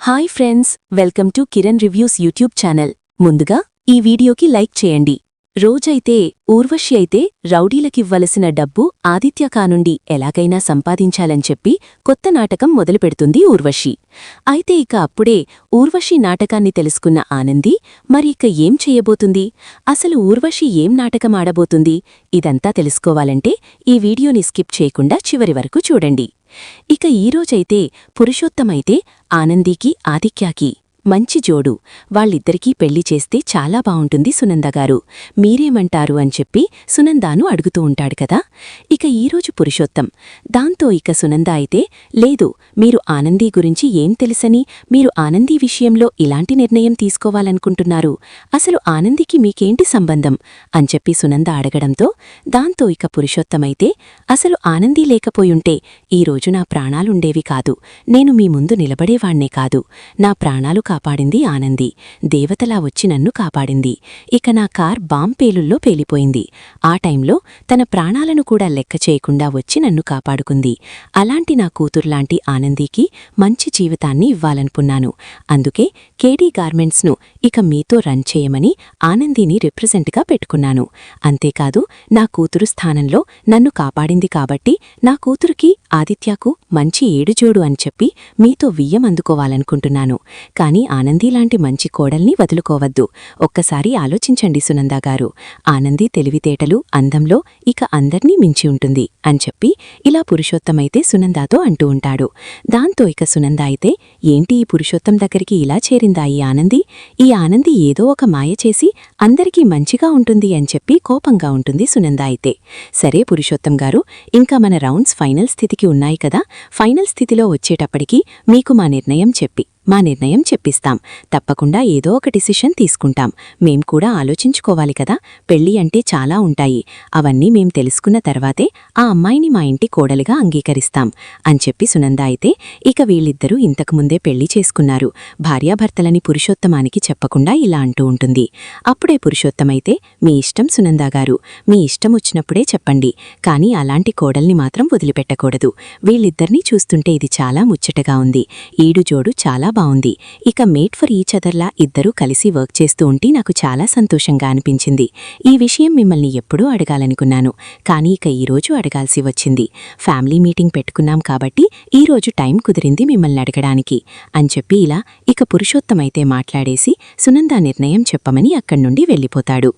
Hi friends, welcome to Kiran reviews YouTube channel. ముందుగా ఈ వీడియోకి లైక్ చేయండి. రోజైతే ఊర్వశి అయితే రౌడీలకివ్వలసిన డబ్బు ఆదిత్య కానుండి ఎలాగైనా సంపాదించాలని చెప్పి కొత్త నాటకం మొదలుపెడుతుంది ఊర్వశి. అయితే ఇక అప్పుడే ఊర్వశి నాటకాన్ని తెలుసుకున్న ఆనంది మరి ఇక ఏం చెయ్యబోతుంది, అసలు ఊర్వశి ఏం నాటకం ఆడబోతుంది, ఇదంతా తెలుసుకోవాలంటే ఈ వీడియోని స్కిప్ చేయకుండా చివరి వరకు చూడండి. ఇక ఈరోజైతే పురుషోత్తమైతే ఆనందీకి ఆదిత్యాకి మంచి జోడు, వాళ్ళిద్దరికీ పెళ్లి చేస్తే చాలా బావుంటుంది సునందగారు, మీరేమంటారు అని చెప్పి సునందాను అడుగుతూ ఉంటాడు కదా. ఇక ఈరోజు పురుషోత్తం దాంతో ఇక సునంద అయితే, లేదు మీరు ఆనందీ గురించి ఏం తెలుసని మీరు ఆనందీ విషయంలో ఇలాంటి నిర్ణయం తీసుకోవాలనుకుంటున్నారు, అసలు ఆనందీకి మీకేంటి సంబంధం అని చెప్పి సునంద అడగడంతో దాంతో ఇక పురుషోత్తమైతే, అసలు ఆనందీ లేకపోయుంటే ఈరోజు నా ప్రాణాలుండేవి కాదు, నేను మీ ముందు నిలబడేవాణ్ణే కాదు, నా ప్రాణాలు కాపాడింది ఆనంది, దేవతలా వచ్చి నన్ను కాపాడింది. ఇక నా కార్ బాంబ్ పేలుల్లో పేలిపోయింది, ఆ టైంలో తన ప్రాణాలను కూడా లెక్క చేయకుండా వచ్చి నన్ను కాపాడుకుంది. అలాంటి నా కూతుర్లాంటి ఆనందీకి మంచి జీవితాన్ని ఇవ్వాలనుకున్నాను. అందుకే కేడీ గార్మెంట్స్ను ఇక మీతో రన్ చేయమని ఆనందీని రిప్రజెంట్గా పెట్టుకున్నాను. అంతేకాదు నా కూతురు స్థానంలో నన్ను కాపాడింది కాబట్టి నా కూతురుకి ఆదిత్యకు మంచి ఏడుజోడు అని చెప్పి మీతో వియ్యం అందుకోవాలనుకుంటున్నాను. కాని ఆనందీలాంటి మంచి కోడల్ని వదులుకోవద్దు. ఒక్కసారి ఆలోచించండి సునందాగారు, ఆనందీ తెలివితేటలు అందంలో ఇక అందర్నీ మించి ఉంటుంది అని చెప్పి ఇలా పురుషోత్తమైతే సునందాతో అంటూ ఉంటాడు. దాంతో ఇక సునంద అయితే, ఏంటి ఈ పురుషోత్తం దగ్గరికి ఇలా చేరిందా ఈ ఆనందీ ఏదో ఒక మాయ చేసి అందరికీ మంచిగా ఉంటుంది అని చెప్పి కోపంగా ఉంటుంది సునంద అయితే. సరే పురుషోత్తం గారు, ఇంకా మన రౌండ్స్ ఫైనల్ స్థితికి ఉన్నాయి కదా, ఫైనల్ స్థితిలో వచ్చేటప్పటికి మీకు మా నిర్ణయం చెప్పిస్తాం. తప్పకుండా ఏదో ఒక డిసిషన్ తీసుకుంటాం. మేం కూడా ఆలోచించుకోవాలి కదా, పెళ్లి అంటే చాలా ఉంటాయి, అవన్నీ మేం తెలుసుకున్న తర్వాతే ఆ అమ్మాయిని మా ఇంటి కోడలిగా అంగీకరిస్తాం అని చెప్పి సునంద అయితే, ఇక వీళ్ళిద్దరూ ఇంతకుముందే పెళ్లి చేసుకున్నారు, భార్యాభర్తలని పురుషోత్తమానికి చెప్పకుండా ఇలా అంటూ ఉంటుంది. అప్పుడే పురుషోత్తమైతే, మీ ఇష్టం సునందాగారు, మీ ఇష్టం వచ్చినప్పుడే చెప్పండి, కానీ అలాంటి కోడల్ని మాత్రం వదిలిపెట్టకూడదు. వీళ్ళిద్దరినీ చూస్తుంటే ఇది చాలా ముచ్చటగా ఉంది, ఈడుజోడు చాలా బావుంది. ఇక మేట్ ఫర్ ఈచ్ అదర్లా ఇద్దరూ కలిసి వర్క్ చేస్తూ ఉంటే నాకు చాలా సంతోషంగా అనిపించింది. ఈ విషయం మిమ్మల్ని ఎప్పుడూ అడగాలనుకున్నాను, కానీ ఇక ఈరోజు అడగాల్సి వచ్చింది. ఫ్యామిలీ మీటింగ్ పెట్టుకున్నాం కాబట్టి ఈరోజు టైం కుదిరింది మిమ్మల్ని అడగడానికి అని చెప్పి ఇలా ఇక పురుషోత్తమైతే మాట్లాడేసి సునంద నిర్ణయం చెప్పమని అక్కడ్నుండి వెళ్ళిపోతాడు.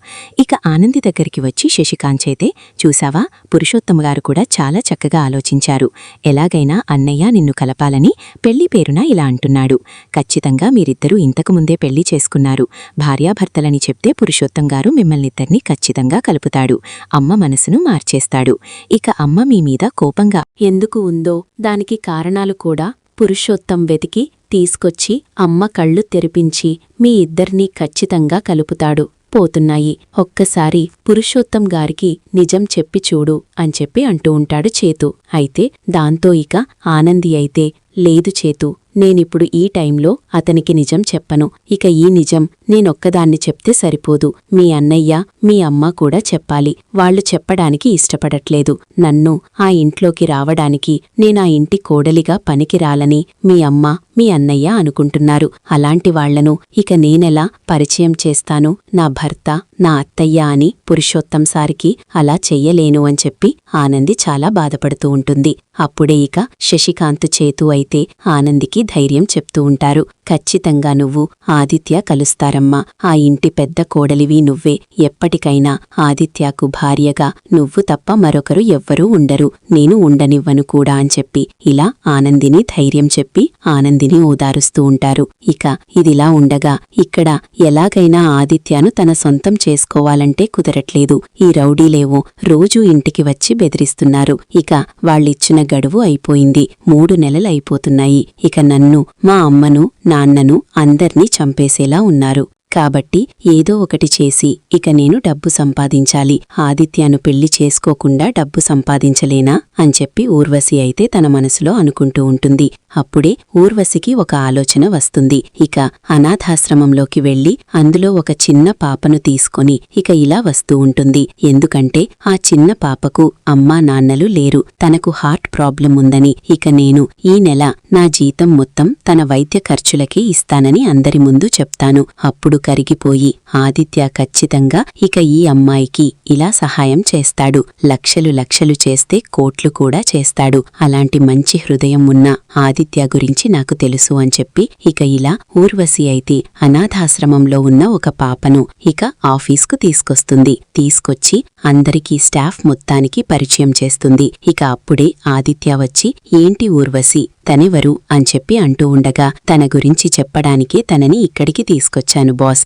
ఇక ఆనంది దగ్గరికి వచ్చి శశికాంత్, చూసావా పురుషోత్తమగారు కూడా చాలా చక్కగా ఆలోచించారు, ఎలాగైనా అన్నయ్య నిన్ను కలపాలని పెళ్లి పేరున ఇలా అంటున్నాడు. ఖచ్చితంగా మీరిద్దరూ ఇంతకుముందే పెళ్లి చేసుకున్నారు, భార్యాభర్తలని చెప్తే పురుషోత్తంగారు మిమ్మల్నిద్దరినీ ఖచ్చితంగా కలుపుతాడు, అమ్మ మనసును మార్చేస్తాడు. ఇక అమ్మ మీ మీద కోపంగా ఎందుకు ఉందో దానికి కారణాలు కూడా పురుషోత్తం వెతికి తీసుకొచ్చి అమ్మ కళ్ళు తెరిపించి మీ ఇద్దరినీ ఖచ్చితంగా కలుపుతాడు. పోతున్నాయి, ఒక్కసారి పురుషోత్తం గారికి నిజం చెప్పి చూడు అని చెప్పి అంటూ ఉంటాడు చేతు. అయితే దాంతో ఇక ఆనంది అయితే, లేదు చేతు, నేనిప్పుడు ఈ టైంలో అతనికి నిజం చెప్పను, ఇక ఈ నిజం నేనొక్కదాన్ని చెప్తే సరిపోదు, మీ అన్నయ్య మీ అమ్మ కూడా చెప్పాలి, వాళ్లు చెప్పడానికి ఇష్టపడట్లేదు, నన్ను ఆ ఇంట్లోకి రావడానికి నేనా ఇంటి కోడలిగా పనికిరాలని మీ అమ్మ మీ అన్నయ్య అనుకుంటున్నారు, అలాంటి వాళ్లను ఇక నేనెలా పరిచయం చేస్తాను, నా భర్త నా అత్తయ్య అని పురుషోత్తం సారికి అలా చెయ్యలేను అని చెప్పి ఆనంది చాలా బాధపడుతూ ఉంటుంది. అప్పుడే ఇక శశికాంత్ చేతు అయితే ఆనందికి ధైర్యం చెప్తూ ఉంటారు. ఖచ్చితంగా నువ్వు ఆదిత్య కలుస్తారమ్మా, ఆ ఇంటి పెద్ద కోడలివి నువ్వే, ఎప్పటికైనా ఆదిత్యకు భార్యగా నువ్వు తప్ప మరొకరు ఎవ్వరూ ఉండరు, నేను ఉండనివ్వను కూడా అని చెప్పి ఇలా ఆనందిని ధైర్యం చెప్పి ఆనందిని ఓదారుస్తూ ఉంటారు. ఇక ఇదిలా ఉండగా ఇక్కడ ఎలాగైనా ఆదిత్యను తన సొంతం చేసుకోవాలంటే కుదరట్లేదు, ఈ రౌడీలేవో రోజూ ఇంటికి వచ్చి బెదిరిస్తున్నారు, ఇక వాళ్ళిచ్చిన గడువు అయిపోయింది, 3 నెలలు అయిపోతున్నాయి, ఇక నన్ను మా అమ్మను నాన్నను అందర్నీ చంపేసేలా ఉన్నారు, కాబట్టి ఏదో ఒకటి చేసి ఇక నేను డబ్బు సంపాదించాలి, ఆదిత్యను పెళ్లి చేసుకోకుండా డబ్బు సంపాదించలేనా అని చెప్పి ఊర్వశి అయితే తన మనసులో అనుకుంటూ ఉంటుంది. అప్పుడే ఊర్వశికి ఒక ఆలోచన వస్తుంది. ఇక అనాథాశ్రమంలోకి వెళ్లి అందులో ఒక చిన్న పాపను తీసుకొని ఇక ఇలా వస్తూ ఉంటుంది. ఎందుకంటే ఆ చిన్న పాపకు అమ్మా నాన్నలు లేరు, తనకు హార్ట్ ప్రాబ్లం ఉందని. ఇక నేను ఈ నెల నా జీతం మొత్తం తన వైద్య ఖర్చులకే ఇస్తానని అందరి ముందు చెప్తాను. అప్పుడు కరిగిపోయి ఆదిత్య ఖచ్చితంగా ఇక ఈ అమ్మాయికి ఇలా సహాయం చేస్తాడు. లక్షలు చేస్తే కోట్లు కూడా చేస్తాడు. అలాంటి మంచి హృదయం ఉన్న ఆదిత్య గురించి నాకు తెలుసు అని చెప్పి ఇక ఇలా ఊర్వశి అయితే అనాథాశ్రమంలో ఉన్న ఒక పాపను ఇక ఆఫీస్కు తీసుకొస్తుంది. తీసుకొచ్చి అందరికీ స్టాఫ్ మొత్తానికి పరిచయం చేస్తుంది. ఇక అప్పుడే ఆదిత్య వచ్చి, ఏంటి ఊర్వశి, తనెవరు అని చెప్పి అంటూ ఉండగా, తన గురించి చెప్పడానికే తనని ఇక్కడికి తీసుకొచ్చాను బాస్.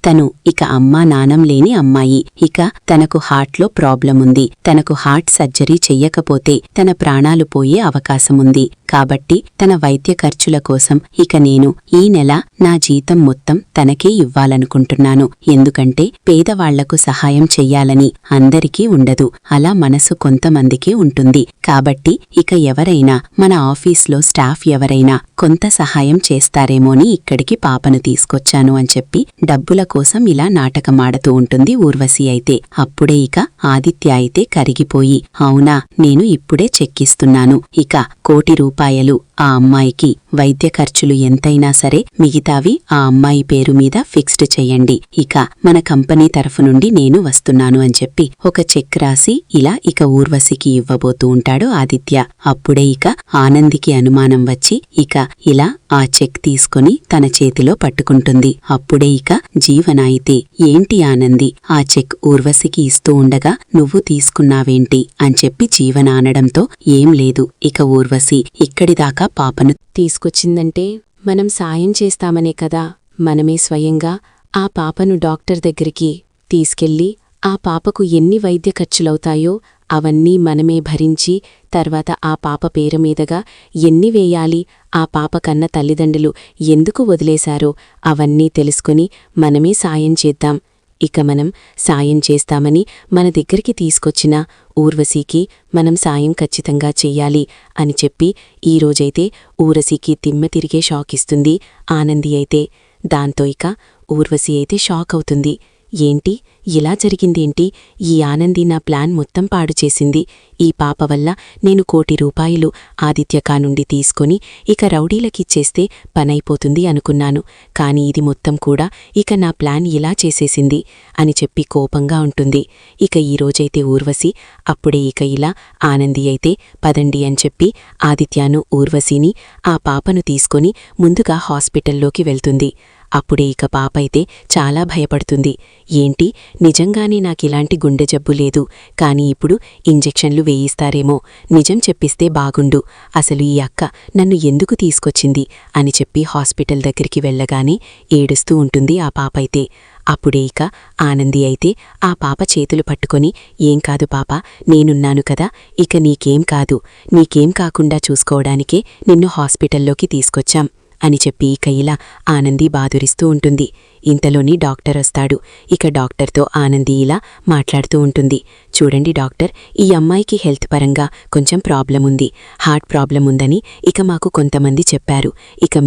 తను అమ్మా నాన్నం లేని అమ్మాయి. తనకు హార్ట్లో ప్రాబ్లం ఉంది. తనకు హార్ట్ సర్జరీ చెయ్యకపోతే తన ప్రాణాలు పోయే అవకాశముంది. కాబట్టి తన వైద్య ఖర్చుల కోసం నేను ఈ నెల నా జీతం మొత్తం తనకే ఇవ్వాలనుకుంటున్నాను. ఎందుకంటే పేదవాళ్లకు సహాయం చెయ్యాలని అందరికీ ఉండదు, అలా మనసు కొంతమందికే ఉంటుంది. కాబట్టి ఎవరైనా మన ఆఫీస్లో స్టాఫ్ ఎవరైనా కొంత సహాయం చేస్తారేమోని ఇక్కడికి పాపను తీసుకొచ్చాను అని చెప్పి డబ్బుల కోసం ఇలా నాటకమాడుతూ ఉంటుంది ఊర్వశి అయితే. అప్పుడే ఆదిత్య అయితే కరిగిపోయి, అవునా, నేను ఇప్పుడే చెక్కిస్తున్నాను. 1 కోటి రూపాయలు ఆ అమ్మాయికి వైద్య ఖర్చులు ఎంతైనా సరే మిగతావి ఆ అమ్మాయి పేరు మీద ఫిక్స్డ్ చెయ్యండి. మన కంపెనీ తరఫు నుండి నేను వస్తున్నాను అని చెప్పి ఒక చెక్ రాసి ఇలా ఊర్వశికి ఇవ్వబోతూ ఉంటాడు ఆదిత్య. అప్పుడే ఆనందికి అనుమానం వచ్చి ఇలా ఆ చెక్ తీసుకొని తన చేతిలో పట్టుకుంటుంది. అప్పుడే జీవన అయితే, ఏంటి ఆనంది, ఆ చెక్ ఊర్వశికి ఇస్తూ ఉండగా నువ్వు తీసుకున్నావేంటి అని చెప్పి జీవన అనడంతో, ఏం లేదు, ఊర్వశి ఇక్కడిదాకా పాపను తీసుకొచ్చిందంటే మనం సాయం చేస్తామనే కదా. మనమే స్వయంగా ఆ పాపను డాక్టర్ దగ్గరికి తీసుకెళ్లి ఆ పాపకు ఎన్ని వైద్య ఖర్చులవుతాయో అవన్నీ మనమే భరించి తర్వాత ఆ పాప పేరు మీదగా ఎన్ని వేయాలి, ఆ పాప కన్న తల్లిదండ్రులు ఎందుకు వదిలేశారో అవన్నీ తెలుసుకుని మనమే సాయం చేద్దాం. మనం సాయం చేస్తామని మన దగ్గరికి తీసుకొచ్చిన ఊర్వశికి మనం సాయం ఖచ్చితంగా చెయ్యాలి అని చెప్పి ఈరోజైతే ఊర్వశికి తిమ్మ తిరిగే షాక్ ఇస్తుంది ఆనంది అయితే. దాంతో ఊర్వశి అయితే షాక్ అవుతుంది. ఏంటి, ఇలా జరిగిందేంటి, ఈ ఆనంది నా ప్లాన్ మొత్తం పాడు చేసింది. ఈ పాప వల్ల నేను 1 కోటి రూపాయలు ఆదిత్యకా నుండి తీసుకొని రౌడీలకిచ్చేస్తే పనైపోతుంది అనుకున్నాను. కాని ఇది మొత్తం కూడా నా ప్లాన్ ఇలా చేసేసింది అని చెప్పి కోపంగా ఉంటుంది. ఈరోజైతే ఊర్వశి అప్పుడే ఇలా ఆనంది అయితే పదండి అని చెప్పి ఆదిత్యను ఊర్వశిని ఆ పాపను తీసుకొని ముందుగా హాస్పిటల్లోకి వెళ్తుంది. అప్పుడే పాప అయితే చాలా భయపడుతుంది. ఏంటి, నిజంగానే నాకిలాంటి గుండె జబ్బు లేదు, కాని ఇప్పుడు ఇంజెక్షన్లు వేయిస్తారేమో, నిజం చెప్పిస్తే బాగుండు, అసలు ఈ అక్క నన్ను ఎందుకు తీసుకొచ్చింది అని చెప్పి హాస్పిటల్ దగ్గరికి వెళ్ళగానే ఏడుస్తూ ఉంటుంది ఆ పాపైతే. అప్పుడే ఆనంది అయితే ఆ పాప చేతులు పట్టుకొని, ఏం కాదు పాప, నేనున్నాను కదా, నీకేం కాదు, నీకేం కాకుండా చూసుకోవడానికే నిన్ను హాస్పిటల్లోకి తీసుకొచ్చాం అని చెప్పి ఇలా ఆనంది బాదురిస్తూ ఉంటుంది. ఇంతలోని డాక్టర్ వస్తాడు. డాక్టర్తో ఆనంది ఇలా మాట్లాడుతూ ఉంటుంది. చూడండి డాక్టర్, ఈ అమ్మాయికి హెల్త్ పరంగా కొంచెం ప్రాబ్లం ఉంది, హార్ట్ ప్రాబ్లం ఉందని మాకు కొంతమంది చెప్పారు.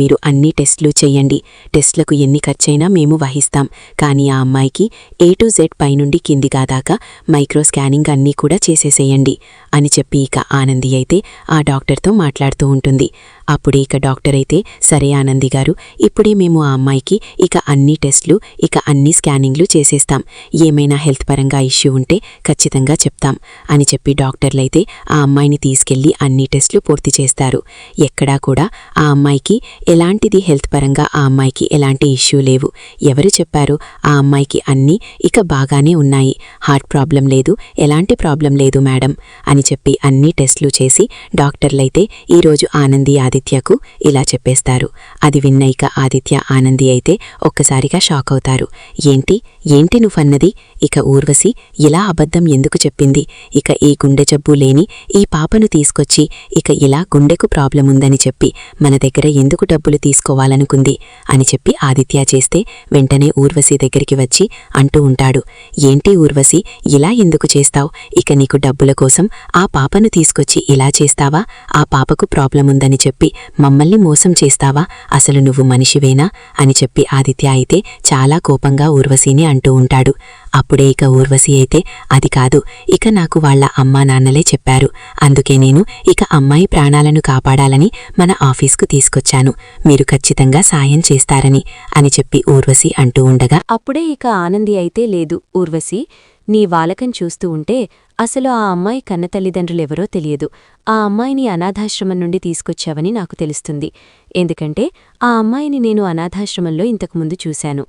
మీరు అన్ని టెస్టులు చెయ్యండి, టెస్టులకు ఎన్ని ఖర్చైనా మేము వహిస్తాం. కానీ ఆ అమ్మాయికి A to Z పైనుండి కిందిగా దాకా మైక్రో స్కానింగ్ అన్నీ కూడా చేసేసేయండి అని చెప్పి ఆనంది అయితే ఆ డాక్టర్తో మాట్లాడుతూ ఉంటుంది. అప్పుడే డాక్టర్ అయితే, సరే ఆనంది గారు, ఇప్పుడే మేము ఆ అమ్మాయికి అన్ని టెస్టులు అన్ని స్కానింగ్లు చేసేస్తాం. ఏమైనా హెల్త్ పరంగా ఇష్యూ ఉంటే ఖచ్చితంగా చెప్తాం అని చెప్పి డాక్టర్లైతే ఆ అమ్మాయిని తీసుకెళ్లి అన్ని టెస్టులు పూర్తి చేస్తారు. ఎక్కడా కూడా ఆ అమ్మాయికి ఎలాంటిది హెల్త్ పరంగా ఆ అమ్మాయికి ఎలాంటి ఇష్యూ లేవు. ఎవరు చెప్పారు, ఆ అమ్మాయికి అన్నీ బాగానే ఉన్నాయి, హార్ట్ ప్రాబ్లం లేదు, ఎలాంటి ప్రాబ్లం లేదు మేడం అని చెప్పి అన్ని టెస్టులు చేసి డాక్టర్లైతే ఈరోజు ఆనంది ఆదిత్యకు ఇలా చెప్పేస్తారు. అది విన్న ఇక ఆదిత్య ఆనంది అయితే ఒక్కసారిగా షాక్ అవుతారు. ఏంటి నువ్వన్నది? ఇక ఊర్వశి ఇలా అబద్ధం ఎందుకు చెప్పింది? ఇక ఈ గుండె జబ్బు లేని ఈ పాపను తీసుకొచ్చి ఇక ఇలా గుండెకు ప్రాబ్లముందని చెప్పి మన దగ్గర ఎందుకు డబ్బులు తీసుకోవాలనుకుంది అని చెప్పి ఆదిత్య చేస్తే వెంటనే ఊర్వశి దగ్గరికి వచ్చి అంటూ ఉంటాడు. ఏంటి ఊర్వశి, ఇలా ఎందుకు చేస్తావ్? ఇక నీకు డబ్బుల కోసం ఆ పాపను తీసుకొచ్చి ఇలా చేస్తావా? ఆ పాపకు ప్రాబ్లముందని చెప్పి మమ్మల్ని మోసం చేస్తావా? అసలు నువ్వు మనిషివేనా అని చెప్పి ఆదిత్య అయితే చాలా కోపంగా ఊర్వశిని అంటూ ఉంటాడు. అప్పుడే ఇక ఊర్వశి అయితే అది కాదు, ఇక నాకు వాళ్ళ అమ్మా నాన్నలే చెప్పారు, అందుకే నేను ఇక అమ్మాయి ప్రాణాలను కాపాడాలని మన ఆఫీస్కు తీసుకొచ్చాను, మీరు ఖచ్చితంగా సాయం చేస్తారని అని చెప్పి ఊర్వశి అంటూ ఉండగా అప్పుడే ఇక ఆనంది అయితే లేదు ఊర్వశి, నీ వాలకం చూస్తూ ఉంటే అసలు ఆ అమ్మాయి కన్నతల్లిదండ్రులెవరో తెలియదు. ఆ అమ్మాయిని అనాథాశ్రమం నుండి తీసుకొచ్చావని నాకు తెలుస్తుంది. ఎందుకంటే ఆ అమ్మాయిని నేను అనాథాశ్రమంలో ఇంతకుముందు చూశాను.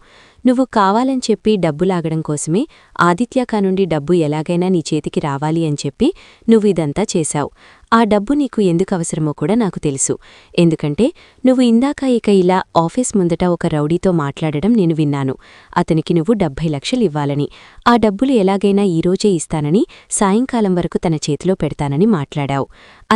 నువ్వు కావాలని చెప్పి డబ్బు లాగడం కోసమే ఆదిత్యకా నుండి డబ్బు ఎలాగైనా నీ చేతికి రావాలి అని చెప్పి నువ్వు ఇదంతా చేశావు. ఆ డబ్బు నీకు ఎందుకు అవసరమో కూడా నాకు తెలుసు. ఎందుకంటే నువ్వు ఇందాక ఇక ఇలా ఆఫీస్ ముందట ఒక రౌడీతో మాట్లాడడం నేను విన్నాను. అతనికి నువ్వు 70 లక్షలు ఇవ్వాలని, ఆ డబ్బులు ఎలాగైనా ఈరోజే ఇస్తానని, సాయంకాలం వరకు తన చేతిలో పెడతానని మాట్లాడావు.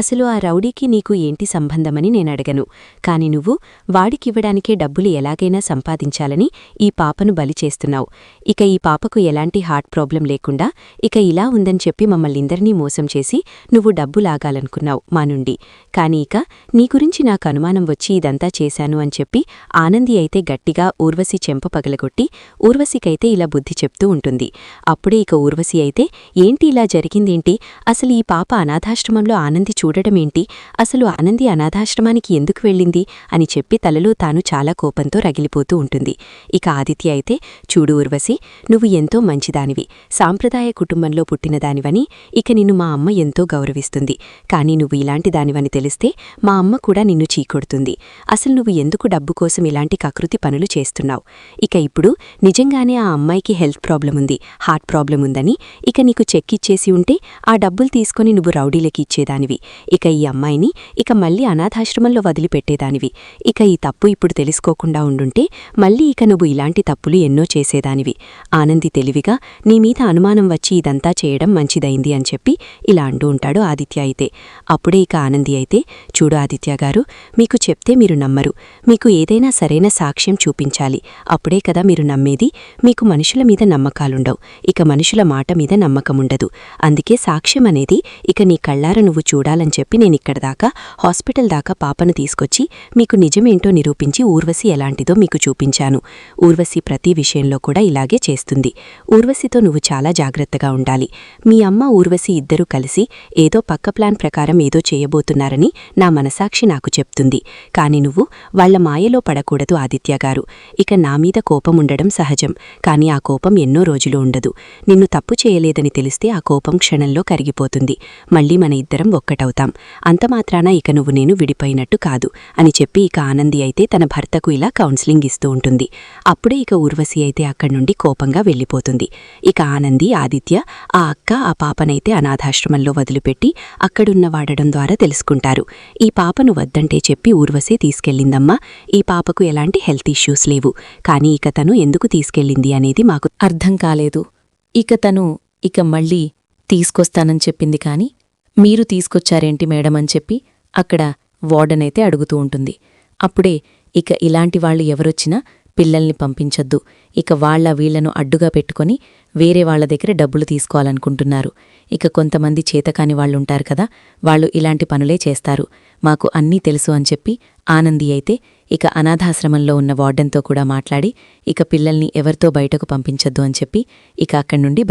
అసలు ఆ రౌడీకి నీకు ఏంటి సంబంధమని నేనడగను, కాని నువ్వు వాడికివ్వడానికే డబ్బులు ఎలాగైనా సంపాదించాలని ఈ పాపను బలి చేస్తున్నావు. ఇక ఈ పాపకు ఎలాంటి హార్ట్ ప్రాబ్లం లేకుండా ఇక ఇలా ఉందని చెప్పి మమ్మల్నిందరినీ మోసం చేసి నువ్వు డబ్బు లాగాలనుకున్నావు మా నుండి. కాని ఇక నీ గురించి నాకు అనుమానం వచ్చి ఇదంతా చేశాను అని చెప్పి ఆనంది అయితే గట్టిగా ఊర్వశి చెంప పగలగొట్టి ఊర్వశికైతే ఇలా బుద్ధి చెప్తూ ఉంటుంది. అప్పుడే ఇక ఊర్వశి అయితే ఏంటి ఇలా జరిగిందేంటి? అసలు ఈ పాప అనాథాశ్రమంలో ఆనంది చూడడమేంటి? అసలు ఆనంది అనాథాశ్రమానికి ఎందుకు వెళ్ళింది అని చెప్పి తలలో తాను చాలా కోపంతో రగిలిపోతూ ఉంటుంది. ఇక ఆదిత్య అయితే చూడు ఊర్వశి, నువ్వు ఎంతో మంచిదానివి, సాంప్రదాయ కుటుంబంలో పుట్టినదానివని ఇక నిన్ను మా అమ్మ ఎంతో గౌరవిస్తుంది. కాని నువ్వు ఇలాంటి దానివని తెలిస్తే మా అమ్మ కూడా నిన్ను చీకొడుతుంది. అసలు నువ్వు ఎందుకు డబ్బు కోసం ఇలాంటి కకృతి పనులు చేస్తున్నావు? ఇక ఇప్పుడు నిజంగానే ఆ అమ్మాయికి హెల్త్ ప్రాబ్లం ఉంది, హార్ట్ ప్రాబ్లం ఉందని ఇక నీకు చెక్ ఇచ్చేసి ఉంటే ఆ డబ్బులు తీసుకొని నువ్వు రౌడీలకి ఇచ్చేదానివి. ఇక ఈ అమ్మాయిని ఇక మళ్ళీ అనాథాశ్రమంలో వదిలిపెట్టేదానివి. ఇక ఈ తప్పు ఇప్పుడు తెలుసుకోకుండా ఉండుంటే మళ్ళీ ఇక నువ్వు ఇలాంటి తప్పులు ఎన్నో చేసేదానివి. ఆనంది తెలివిగా నీ మీద అనుమానం వచ్చి ఇదంతా చేయడం మంచిదైంది అని చెప్పి ఇలా అంటూ ఉంటాడు ఆదిత్య అయితే. అప్పుడే ఇక ఆనంది అయితే చూడు ఆదిత్య గారు, మీకు చెప్తే మీరు నమ్మరు, మీకు ఏదైనా సరైన సాక్ష్యం చూపించాలి, అప్పుడే కదా మీరు నమ్మేది. మీకు మనుషుల మీద నమ్మకాలుండవు, ఇక మనుషుల మాట మీద నమ్మకముండదు. అందుకే సాక్ష్యం అనేది ఇక నీ కళ్ళార నువ్వు చూడాలని చెప్పి నేనిక్కడ దాకా హాస్పిటల్ దాకా పాపను తీసుకొచ్చి మీకు నిజమేంటో నిరూపించి ఊర్వశి ఎలాంటిదో మీకు చూపించాను. ఊర్వశి ప్రతి విషయంలో కూడా ఇలాగే చేస్తుంది. ఊర్వశితో నువ్వు చాలా జాగ్రత్తగా ఉండాలి. మీ అమ్మ ఊర్వశి ఇద్దరూ కలిసి ఏదో పక్క ప్లాన్ ప్రకారం ఏదో చేయబోతున్నారని నా మనసాక్షి నాకు చెప్తుంది. కాని నువ్వు వాళ్ల మాయలో పడకూడదు ఆదిత్య గారు. ఇక నా మీద కోపముండడం సహజం, కాని ఆ కోపం ఎన్నో రోజులు ఉండదు. నిన్ను తప్పు చేయలేదని తెలిస్తే ఆ కోపం క్షణంలో కరిగిపోతుంది. మళ్ళీ మన ఇద్దరం ఒక్కటవుతాం. అంతమాత్రాన ఇక నువ్వు నేను విడిపోయినట్టు కాదు అని చెప్పి ఇక ఆనంది అయితే తన భర్తకు ఇలా కౌన్సిలింగ్ ఇస్తూ ఉంటుంది. అప్పుడే ఇక ఊర్వశి అయితే అక్కడ్నుండి కోపంగా వెళ్ళిపోతుంది. ఇక ఆనంది, ఆదిత్య, ఆ అక్క ఆ పాపనైతే అనాథాశ్రమంలో వదిలిపెట్టి అక్కడున్న వాడడం ద్వారా తెలుసుకుంటారు. ఈ పాపను వద్దంటే చెప్పి ఊర్వశి తీసుకెళ్లిందమ్మా, ఈ పాపకు ఎలాంటి హెల్త్ ఇష్యూస్ లేవు, కాని ఇక తను ఎందుకు తీసుకెళ్ళింది అనేది మాకు అర్థం కాలేదు. ఇక తను ఇక మళ్ళీ తీసుకొస్తానని చెప్పింది కాని మీరు తీసుకొచ్చారేంటి మేడం అని చెప్పి అక్కడ వార్డనైతే అడుగుతూ ఉంటుంది. అప్పుడే ఇక ఇలాంటి వాళ్ళు ఎవరొచ్చినా పిల్లల్ని పంపించొద్దు, ఇక వీళ్లను అడ్డుగా పెట్టుకొని వేరే వాళ్ల దగ్గర డబ్బులు తీసుకోవాలనుకుంటున్నారు. ఇక కొంతమంది చేతకాని వాళ్ళుంటారు కదా, వాళ్ళు ఇలాంటి పనులే చేస్తారు, మాకు అన్నీ తెలుసు అని చెప్పి ఆనంది అయితే ఇక అనాథాశ్రమంలో ఉన్న వార్డెన్తో కూడా మాట్లాడి ఇక పిల్లల్ని ఎవరితో బయటకు పంపించొద్దు అని చెప్పి ఇక అక్కడి నుండి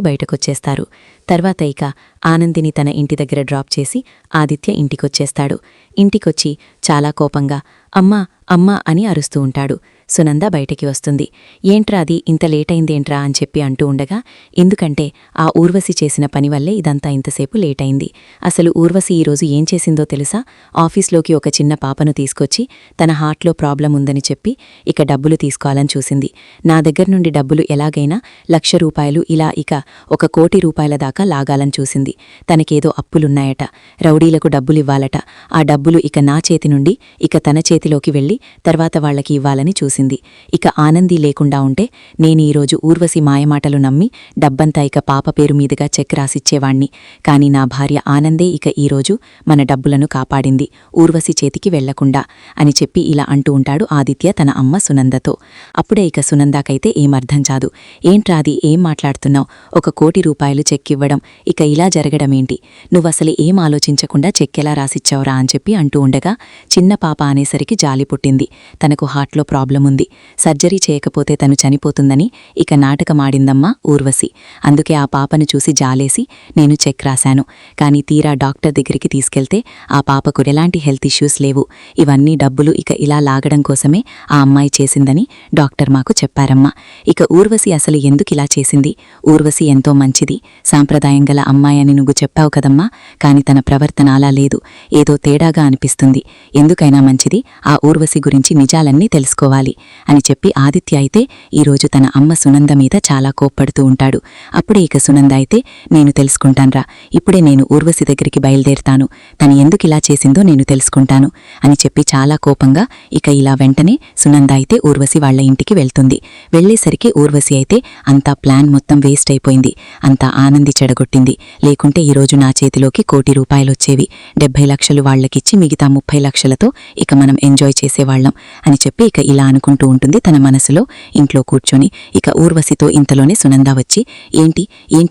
బయటకొచ్చేస్తారు. తర్వాత ఇక ఆనందిని తన ఇంటి దగ్గర డ్రాప్ చేసి ఆదిత్య ఇంటికొచ్చేస్తాడు. ఇంటికొచ్చి చాలా కోపంగా అమ్మా అమ్మా అని అరుస్తూ ఉంటాడు. సునంద బయటికి వస్తుంది. ఏంట్రా అది ఇంత లేటైందేంట్రా అని చెప్పి అంటూ ఉండగా, ఎందుకంటే ఆ ఊర్వశి చేసిన పని వల్లే ఇదంతా ఇంతసేపు లేటైంది. అసలు ఊర్వశి ఈరోజు ఏం చేసిందో తెలుసా? ఆఫీస్లోకి ఒక చిన్న పాపను తీసుకొచ్చి తన హార్ట్లో ప్రాబ్లం ఉందని చెప్పి ఇక డబ్బులు తీసుకోవాలని చూసింది. నా దగ్గర నుండి డబ్బులు ఎలాగైనా ₹1,00,000 ఇలా ఇక ₹1,00,00,000 దాకా లాగాలని చూసింది. తనకేదో అప్పులున్నాయట, రౌడీలకు డబ్బులివ్వాలట. ఆ డబ్బులు ఇక నా చేతి నుండి ఇక తన చేతిలోకి వెళ్ళి తర్వాత వాళ్లకి ఇవ్వాలని చూసింది. ఇక ఆనంది లేకుండా ఉంటే నేనీరోజు ఊర్వశి మాయమాటలు నమ్మి డబ్బంతా ఇక పాప పేరు మీదుగా చెక్ రాసిచ్చేవాణ్ణి. కాని నా భార్య ఆనందే ఇక ఈరోజు మన డబ్బులను కాపాడింది, ఊర్వశి చేతికి వెళ్లకుండా అని చెప్పి ఇలా అంటూ ఉంటాడు ఆదిత్య తన అమ్మ సునందతో. అప్పుడే ఇక సునందాకైతే ఏమర్థం చాదు. ఏంట్రాది, ఏం మాట్లాడుతున్నావు? ₹1,00,00,000 చెక్కివ్వడం, ఇక ఇలా జరగడమేంటి? నువ్వసలు ఏం ఆలోచించకుండా చెక్కెలా రాసిచ్చావురా అని చెప్పి అంటూ ఉండగా చిన్న పాప అనేసరికి జాలి పుట్టింది. తనకు హార్ట్లో ప్రాబ్లం ఉంది, సర్జరీ చేయకపోతే తను చనిపోతుందని ఇక నాటకమాడిందమ్మా ఊర్వశి. అందుకే ఆ పాపను చూసి జాలేసి నేను చెక్ రాశాను. కాని తీరా డాక్టర్ దగ్గరికి తీసుకెళ్తే ఆ పాపకు ఎలాంటి హెల్త్ ఇష్యూస్ లేవు. ఇవన్నీ డబ్బులు ఇక ఇలా లాగడం కోసమే ఆ అమ్మాయి చేసిందని డాక్టర్ మాకు చెప్పారమ్మా. ఇక ఊర్వశి అసలు ఎందుకిలా చేసింది? ఊర్వశి ఎంతో మంచిది, సాంప్రదాయం గల అమ్మాయి అని నువ్వు చెప్పావు కదమ్మా. కాని తన ప్రవర్తన అలా లేదు, ఏదో తేడాగా అనిపిస్తుంది. ఎందుకైనా మంచిది ఆ ఊర్వశి గురించి నిజాలన్నీ తెలుసుకోవాలి అని చెప్పి ఆదిత్య అయితే ఈరోజు తన అమ్మ సునంద మీద చాలా కోప్పడుతూ ఉంటాడు. అప్పుడే ఇక సునంద అయితే నేను తెలుసుకుంటాన్రా, ఇప్పుడే నేను ఊర్వశి దగ్గరికి బయలుదేరుతాను, తను ఎందుకిలా చేసిందో నేను తెలుసుకుంటాను అని చెప్పి చాలా కోపంగా ఇక ఇలా వెంటనే సునంద అయితే ఊర్వశి వాళ్ల ఇంటికి వెళ్తుంది. వెళ్లేసరికి ఊర్వశి అయితే అంతా ప్లాన్ మొత్తం వేస్ట్ అయిపోయింది, అంతా ఆనంది చెడగొట్టింది. లేకుంటే ఈరోజు నా చేతిలోకి ₹1,00,00,000 వచ్చేవి. 70 లక్షలు వాళ్లకిచ్చి మిగతా 30 లక్షలతో ఇక మనం ఎంజాయ్ చేసేవాళ్లం అని చెప్పి ఇక ఇలా అనుకుంటూ ఉంటుంది తన మనసులో ఇంట్లో కూర్చొని. ఇక ఊర్వశితో ఇంతలోనే సునంద వచ్చి ఏంటి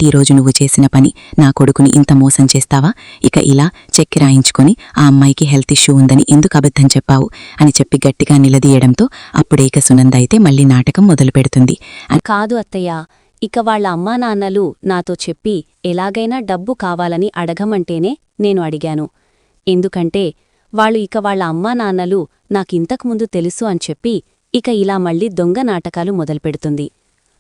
ఈరోజు నువ్వు చేసిన పని? నా కొడుకుని ఇంత మోసం చేస్తావా? ఇక ఇలా చెక్ రాయించుకొని ఆ అమ్మాయికి హెల్త్ ఇష్యూ ఉందని ఎందుకు అబద్ధం చెప్పావు అని చెప్పి గట్టిగా నిలదీయడంతో అప్పుడే ఇక సునంద అయితే మళ్లీ నాటకం మొదలు పెడుతుంది. కాదు అత్తయ్య, ఇక వాళ్ళ అమ్మానాన్నలు నాతో చెప్పి ఎలాగైనా డబ్బు కావాలని అడగమంటేనే నేను అడిగాను. ఎందుకంటే వాళ్ళు ఇక వాళ్ళ అమ్మానాన్నలు నాకింతకుముందు తెలుసు అని చెప్పి ఇక ఇలా మళ్లీ దొంగ నాటకాలు మొదలుపెడుతుంది.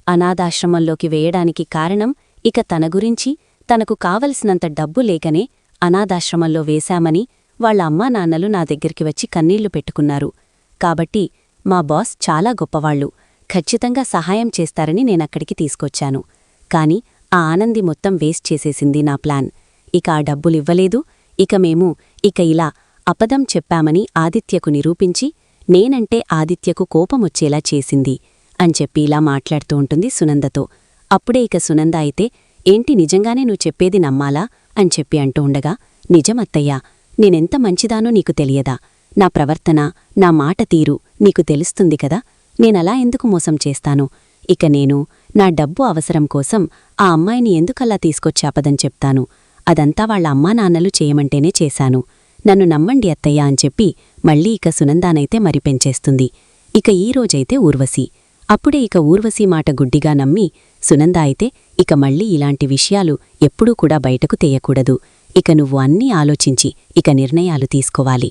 అనాథాశ్రమంలోకి వేయడానికి కారణం ఇక తన గురించి తనకు కావలసినంత డబ్బు లేకనే అనాథాశ్రమంలో వేశామని వాళ్ళ అమ్మానాన్నలు నా దగ్గరికి వచ్చి కన్నీళ్లు పెట్టుకున్నారు. కాబట్టి మా బాస్ చాలా గొప్పవాళ్లు, ఖచ్చితంగా సహాయం చేస్తారని నేనక్కడికి తీసుకొచ్చాను. కాని ఆ ఆనంది మొత్తం వేస్ట్ చేసేసింది నా ప్లాన్. ఇక ఆ డబ్బులివ్వలేదు. ఇక మేము ఇలా అబద్ధం చెప్పామని ఆదిత్యకు నిరూపించి నేనంటే ఆదిత్యకు కోపమొచ్చేలా చేసింది అని చెప్పి ఇలా మాట్లాడుతూ ఉంటుంది సునందతో. అప్పుడే ఇక సునంద అయితే ఏంటి నిజంగానే నువ్వు చెప్పేది నమ్మాలా అని చెప్పి అంటూ ఉండగా నిజమత్తయ్యా, నేనెంత మంచిదానో నీకు తెలియదా? నా ప్రవర్తన, నా మాట తీరు నీకు తెలుస్తుంది కదా. నేనలా ఎందుకు మోసం చేస్తాను? ఇక నేను నా డబ్బు అవసరం కోసం ఆ అమ్మాయిని ఎందుకల్లా తీసుకొచ్చి అబద్ధం చెప్తాను? అదంతా వాళ్ళ అమ్మానాన్నలు చేయమంటేనే చేశాను. నన్ను నమ్మండి అత్తయ్య అని చెప్పి మళ్లీ ఇక సునందానైతే మరి పెంచేస్తుంది. ఇక ఈరోజైతే ఊర్వశి. అప్పుడే ఇక ఊర్వశి మాట గుడ్డిగా నమ్మి సునంద అయితే ఇక మళ్లీ ఇలాంటి విషయాలు ఎప్పుడూ కూడా బయటకు తెయ్యకూడదు. ఇక నువ్వు అన్నీ ఆలోచించి ఇక నిర్ణయాలు తీసుకోవాలి.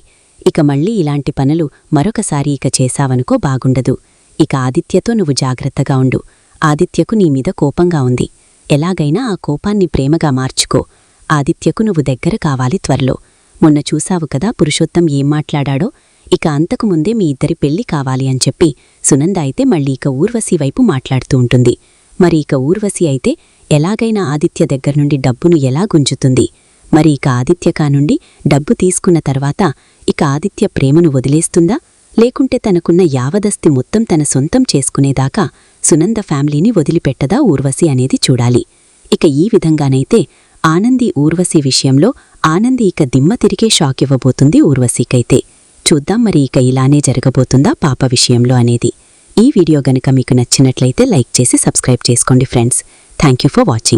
ఇక మళ్లీ ఇలాంటి పనులు మరొకసారి ఇక చేశావనుకో బాగుండదు. ఇక ఆదిత్యతో నువ్వు జాగ్రత్తగా ఉండు. ఆదిత్యకు నీమీద కోపంగా ఉంది. ఎలాగైనా ఆ కోపాన్ని ప్రేమగా మార్చుకో. ఆదిత్యకు నువ్వు దగ్గర కావాలి త్వరలో. మొన్న చూశావు కదా పురుషోత్తం ఏం మాట్లాడాడో. ఇక అంతకుముందే మీ ఇద్దరి పెళ్లి కావాలి అని చెప్పి సునంద అయితే మళ్లీ ఇక ఊర్వశి వైపు మాట్లాడుతూ ఉంటుంది. మరి ఇక ఊర్వశి అయితే ఎలాగైనా ఆదిత్య దగ్గర్నుండి డబ్బును ఎలా గుంజుతుంది? మరి ఇక ఆదిత్య కానుండి డబ్బు తీసుకున్న తర్వాత ఇక ఆదిత్య ప్రేమను వదిలేస్తుందా? లేకుంటే తనకున్న యావదస్తి మొత్తం తన సొంతం చేసుకునేదాకా సునంద ఫ్యామిలీని వదిలిపెట్టదా ఊర్వశి అనేది చూడాలి. ఇక ఈ విధంగానైతే ఆనంది ఊర్వశి విషయంలో ఆనంది ఇక దిమ్మ తిరిగే షాక్ ఇవ్వబోతుంది ఊర్వశికైతే. చూద్దాం మరి ఇక ఇలానే జరగబోతుందా పాప విషయంలో అనేది. ఈ వీడియో గనుక మీకు నచ్చినట్లయితే లైక్ చేసి సబ్స్క్రైబ్ చేసుకోండి friends. Thank you for watching.